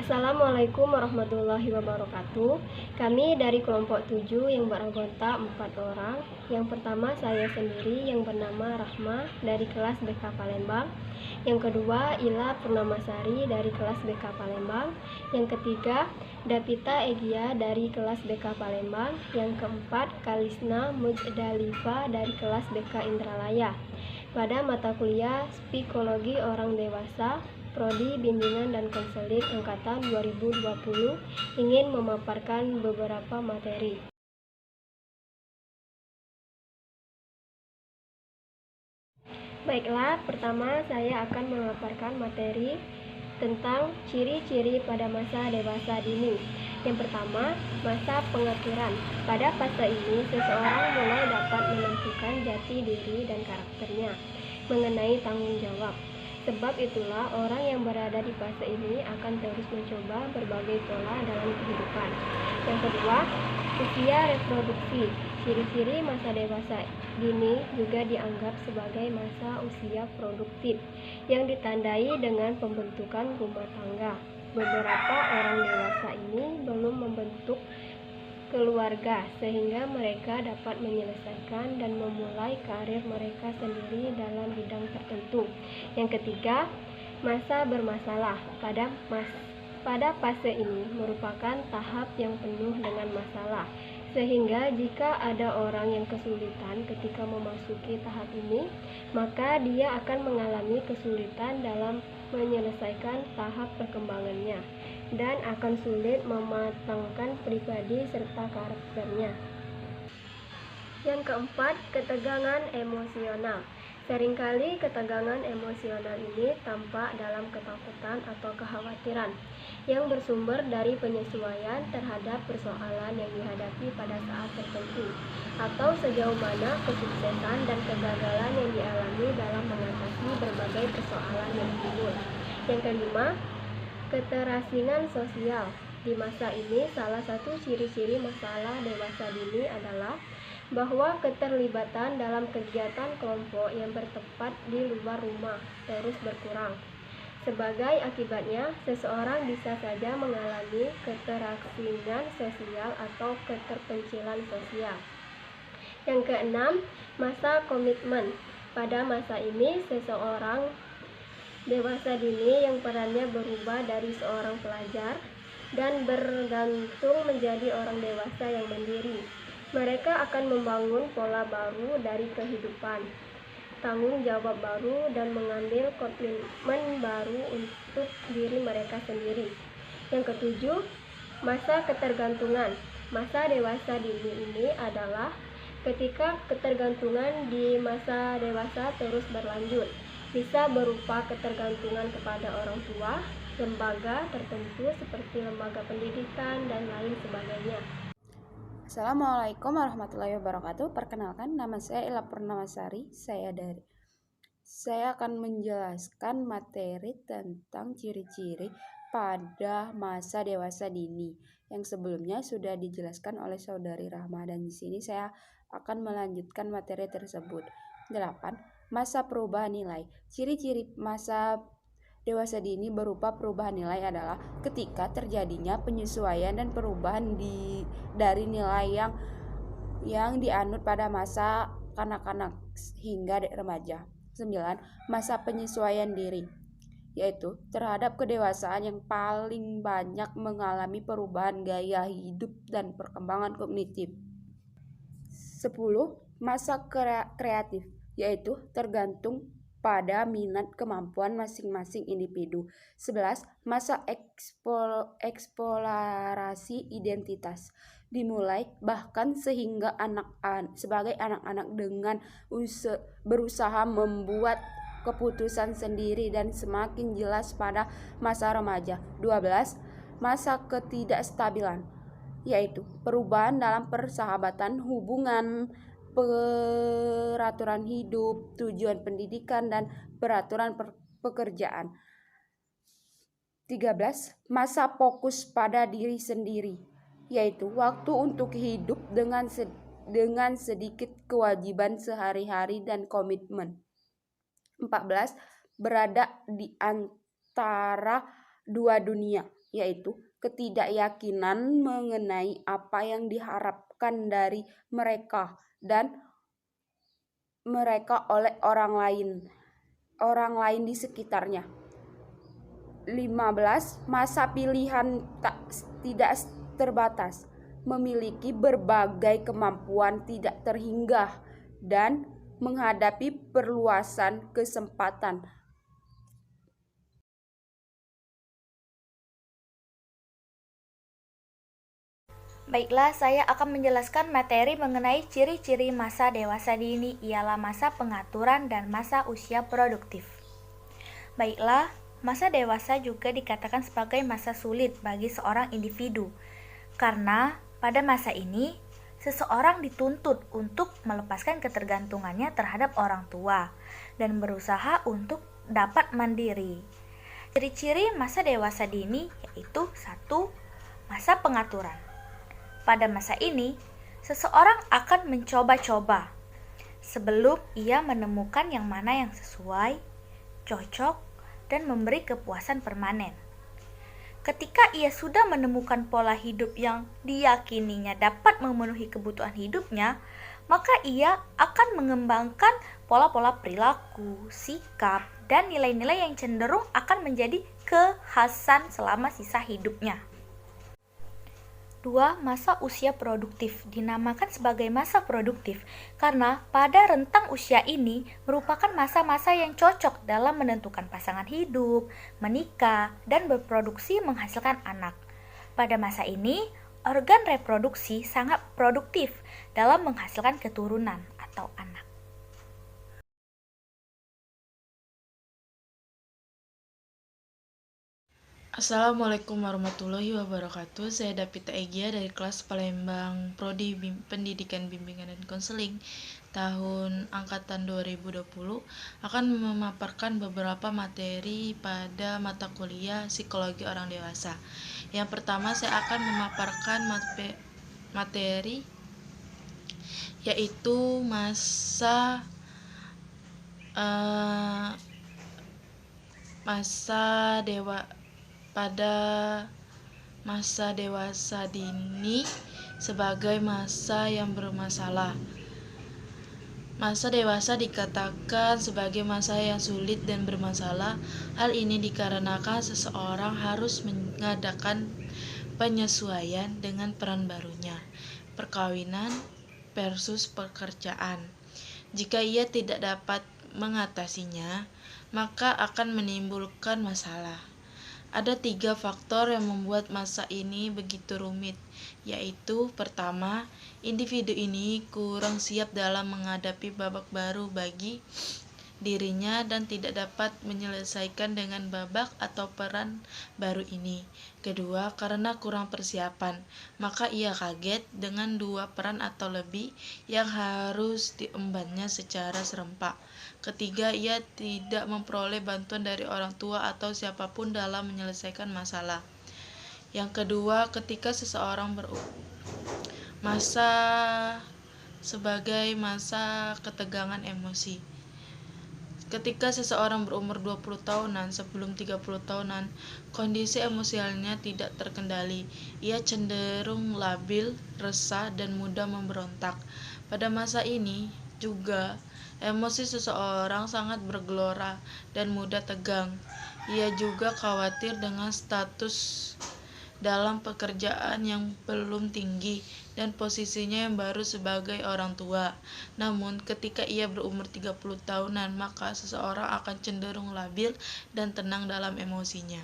Assalamualaikum warahmatullahi wabarakatuh. Kami dari kelompok 7 yang beranggota 4 orang. Yang pertama saya sendiri yang bernama Rahma dari kelas BK Palembang. Yang kedua Ila Purnamasari dari kelas BK Palembang. Yang ketiga Dapita Egia dari kelas BK Palembang. Yang keempat Kalisna Mujdalifa dari kelas BK Indralaya. Pada mata kuliah Psikologi Orang Dewasa Prodi Bimbingan dan Konseling Angkatan 2020 ingin memaparkan beberapa materi. Baiklah, pertama saya akan memaparkan materi tentang ciri-ciri pada masa dewasa dini. Yang pertama, masa pengaturan. Pada fase ini, seseorang mulai dapat menentukan jati diri dan karakternya mengenai tanggung jawab. Sebab itulah orang yang berada di fase ini akan terus mencoba berbagai pola dalam kehidupan. Yang kedua, usia reproduksi. Ciri-ciri masa dewasa dini juga dianggap sebagai masa usia produktif yang ditandai dengan pembentukan rumah tangga. Beberapa orang dewasa ini belum membentuk keluarga sehingga mereka dapat menyelesaikan dan memulai karir mereka sendiri dalam bidang tertentu. Yang ketiga, masa bermasalah. Pada fase ini merupakan tahap yang penuh dengan masalah, sehingga jika ada orang yang kesulitan ketika memasuki tahap ini, maka dia akan mengalami kesulitan dalam menyelesaikan tahap perkembangannya dan akan sulit mematangkan pribadi serta karakternya. Yang keempat, ketegangan emosional. Seringkali ketegangan emosional ini tampak dalam ketakutan atau kekhawatiran yang bersumber dari penyesuaian terhadap persoalan yang dihadapi pada saat tertentu, atau sejauh mana kesuksesan dan kegagalan yang dialami dalam mengatasi berbagai persoalan yang timbul. Yang kelima, keterasingan sosial. Di masa ini, salah satu ciri-ciri masalah dewasa dini adalah bahwa keterlibatan dalam kegiatan kelompok yang bertempat di luar rumah terus berkurang. Sebagai akibatnya, seseorang bisa saja mengalami keterasingan sosial atau keterpencilan sosial. Yang keenam, masa komitmen. Pada masa ini, seseorang dewasa dini yang perannya berubah dari seorang pelajar dan bergantung menjadi orang dewasa yang mandiri. Mereka akan membangun pola baru dari kehidupan, tanggung jawab baru, dan mengambil komitmen baru untuk diri mereka sendiri. Yang ketujuh, masa ketergantungan. Masa dewasa dini ini adalah ketika ketergantungan di masa dewasa terus berlanjut. Bisa berupa ketergantungan kepada orang tua, lembaga tertentu seperti lembaga pendidikan, dan lain sebagainya. Assalamualaikum warahmatullahi wabarakatuh. Perkenalkan, nama saya Ila Purnamasari. Saya akan menjelaskan materi tentang ciri-ciri pada masa dewasa dini yang sebelumnya sudah dijelaskan oleh saudari Rahma, dan di sini saya akan melanjutkan materi tersebut. 8. Masa perubahan nilai. Ciri-ciri masa dewasa dini berupa perubahan nilai adalah ketika terjadinya penyesuaian dan perubahan dari nilai yang dianut pada masa kanak-kanak hingga remaja. 9. Masa penyesuaian diri, yaitu terhadap kedewasaan yang paling banyak mengalami perubahan gaya hidup dan perkembangan kognitif. 10. Masa kreatif, yaitu tergantung pada minat kemampuan masing-masing individu. 11. Masa eksplorasi identitas, dimulai bahkan sehingga sebagai anak-anak dengan berusaha membuat keputusan sendiri dan semakin jelas pada masa remaja. 12. Masa ketidakstabilan, yaitu perubahan dalam persahabatan, hubungan, peraturan hidup, tujuan pendidikan, dan peraturan pekerjaan. 13. Masa fokus pada diri sendiri, yaitu waktu untuk hidup dengan sedikit kewajiban sehari-hari dan komitmen. 14. Berada di antara dua dunia, yaitu ketidakyakinan mengenai apa yang diharapkan dari mereka dan mereka oleh orang lain di sekitarnya. 15. Masa pilihan tidak terbatas, memiliki berbagai kemampuan tidak terhingga dan menghadapi perluasan kesempatan. Baiklah, saya akan menjelaskan materi mengenai ciri-ciri masa dewasa dini ialah masa pengaturan dan masa usia produktif. Baiklah, masa dewasa juga dikatakan sebagai masa sulit bagi seorang individu, karena pada masa ini, seseorang dituntut untuk melepaskan ketergantungannya terhadap orang tua dan berusaha untuk dapat mandiri. Ciri-ciri masa dewasa dini yaitu 1. Masa pengaturan. Pada masa ini, seseorang akan mencoba-coba sebelum ia menemukan yang mana yang sesuai, cocok, dan memberi kepuasan permanen. Ketika ia sudah menemukan pola hidup yang diyakininya dapat memenuhi kebutuhan hidupnya, maka ia akan mengembangkan pola-pola perilaku, sikap, dan nilai-nilai yang cenderung akan menjadi kekhasan selama sisa hidupnya. 2. Masa usia produktif. Dinamakan sebagai masa produktif karena pada rentang usia ini merupakan masa-masa yang cocok dalam menentukan pasangan hidup, menikah, dan berproduksi menghasilkan anak. Pada masa ini, organ reproduksi sangat produktif dalam menghasilkan keturunan atau anak. Assalamualaikum warahmatullahi wabarakatuh. Saya Davita Egya dari kelas Palembang Prodi Pendidikan Bimbingan dan Konseling tahun angkatan 2020 akan memaparkan beberapa materi pada mata kuliah psikologi orang dewasa. Yang pertama saya akan memaparkan materi yaitu pada masa dewasa dini sebagai masa yang bermasalah. Masa dewasa dikatakan sebagai masa yang sulit dan bermasalah. Hal ini dikarenakan seseorang harus mengadakan penyesuaian dengan peran barunya, perkawinan versus pekerjaan. Jika ia tidak dapat mengatasinya, maka akan menimbulkan masalah. Ada 3 faktor yang membuat masa ini begitu rumit, yaitu pertama, individu ini kurang siap dalam menghadapi babak baru bagi dirinya dan tidak dapat menyelesaikan dengan babak atau peran baru ini. Kedua, karena kurang persiapan, maka ia kaget dengan 2 peran atau lebih yang harus diembannya secara serempak. Ketiga, ia tidak memperoleh bantuan dari orang tua atau siapapun dalam menyelesaikan masalah. Yang kedua, ketika seseorang masa sebagai masa ketegangan emosi. Ketika seseorang berumur 20 tahunan sebelum 30 tahunan, kondisi emosialnya tidak terkendali. Ia cenderung labil, resah, dan mudah memberontak. Pada masa ini juga, emosi seseorang sangat bergelora dan mudah tegang. Ia juga khawatir dengan status dalam pekerjaan yang belum tinggi dan posisinya yang baru sebagai orang tua. Namun, ketika ia berumur 30 tahunan, maka seseorang akan cenderung labil dan tenang dalam emosinya.